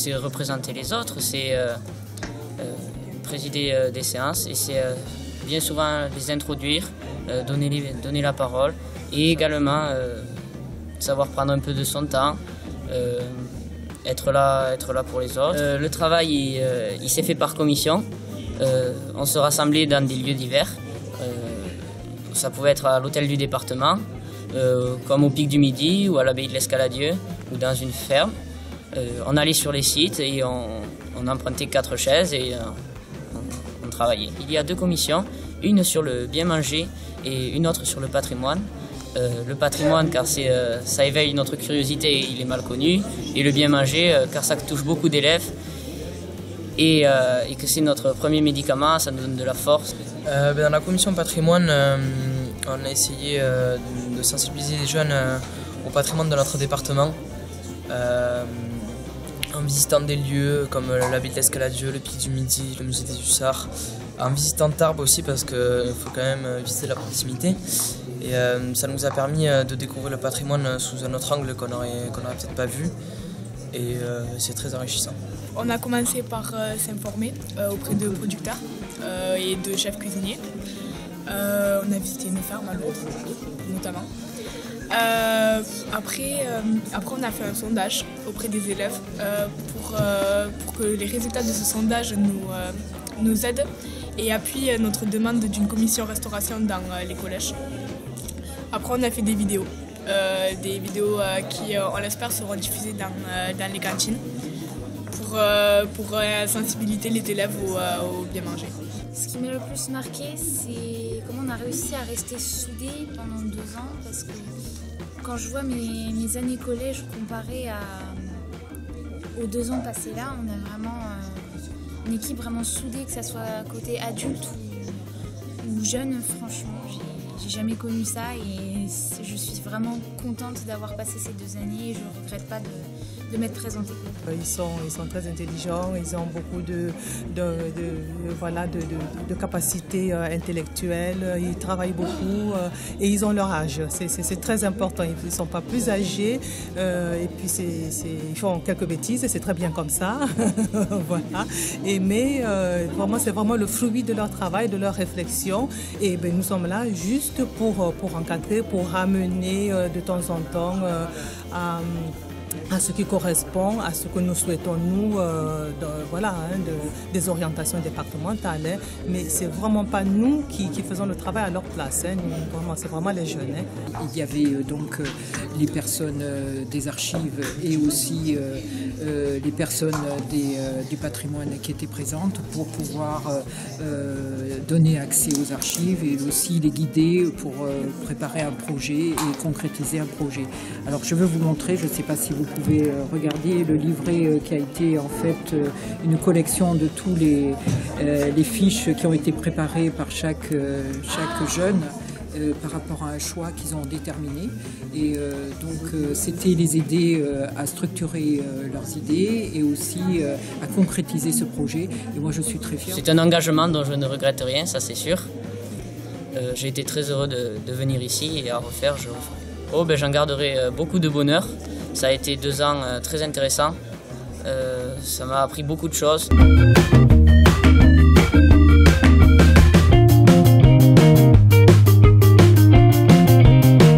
c'est représenter les autres, c'est présider des séances et c'est bien souvent les introduire, donner la parole et également savoir prendre un peu de son temps, être là pour les autres. Le travail il s'est fait par commission, on se rassemblait dans des lieux divers, ça pouvait être à l'hôtel du département, comme au Pic du Midi ou à l'abbaye de l'Escaladieu ou dans une ferme. On allait sur les sites et on empruntait 4 chaises et on travaillait. Il y a 2 commissions, une sur le bien manger et une autre sur le patrimoine. Le patrimoine car ça éveille notre curiosité et il est mal connu, et le bien manger car ça touche beaucoup d'élèves et que c'est notre premier médicament, ça nous donne de la force. Dans la commission patrimoine, on a essayé de sensibiliser les jeunes au patrimoine de notre département en visitant des lieux comme l'abbaye de l'Escaladieu, le Pic du Midi, le musée des Hussards, en visitant Tarbes aussi parce qu'il faut quand même visiter la proximité. Et ça nous a permis de découvrir le patrimoine sous un autre angle qu'on n'aurait peut-être pas vu. Et c'est très enrichissant. On a commencé par s'informer auprès de producteurs et de chefs cuisiniers. On a visité une ferme à Lourdes, notamment. Après, on a fait un sondage auprès des élèves pour que les résultats de ce sondage nous aident et appuient notre demande d'une commission restauration dans les collèges. Après, on a fait des vidéos qui, on l'espère, seront diffusées dans les cantines pour sensibiliser les élèves au bien manger. Ce qui m'a le plus marqué, c'est comment on a réussi à rester soudés pendant 2 ans, parce que quand je vois mes années collège comparées aux 2 ans passés là, on a vraiment une équipe vraiment soudée, que ce soit côté adulte ou jeune. Franchement, j'ai jamais connu ça et je suis vraiment contente d'avoir passé ces 2 années et je ne regrette pas de m'être présentée. Ils sont très intelligents, ils ont beaucoup de capacités intellectuelles, ils travaillent beaucoup et ils ont leur âge. C'est très important, ils ne sont pas plus âgés et puis ils font quelques bêtises et c'est très bien comme ça. Voilà. Mais vraiment, c'est vraiment le fruit de leur travail, de leur réflexion et nous sommes là juste pour encadrer, pour ramener de temps en temps à ce qui correspond à ce que nous souhaitons nous, des orientations départementales. Hein. Mais c'est vraiment pas nous qui faisons le travail à leur place. Hein. C'est vraiment les jeunes. Hein. Il y avait donc les personnes des archives et aussi les personnes du patrimoine qui étaient présentes pour pouvoir donner accès aux archives et aussi les guider pour préparer un projet et concrétiser un projet. Alors je veux vous montrer, je ne sais pas si vous pouvez regarder le livret qui a été en fait une collection de tous les fiches qui ont été préparées par chaque jeune par rapport à un choix qu'ils ont déterminé. Et donc c'était les aider à structurer leurs idées et aussi à concrétiser ce projet. Et moi je suis très fière. C'est un engagement dont je ne regrette rien, ça c'est sûr. J'ai été très heureux de venir ici et à refaire, je referai. J'en garderai beaucoup de bonheur. Ça a été 2 ans très intéressants. Ça m'a appris beaucoup de choses.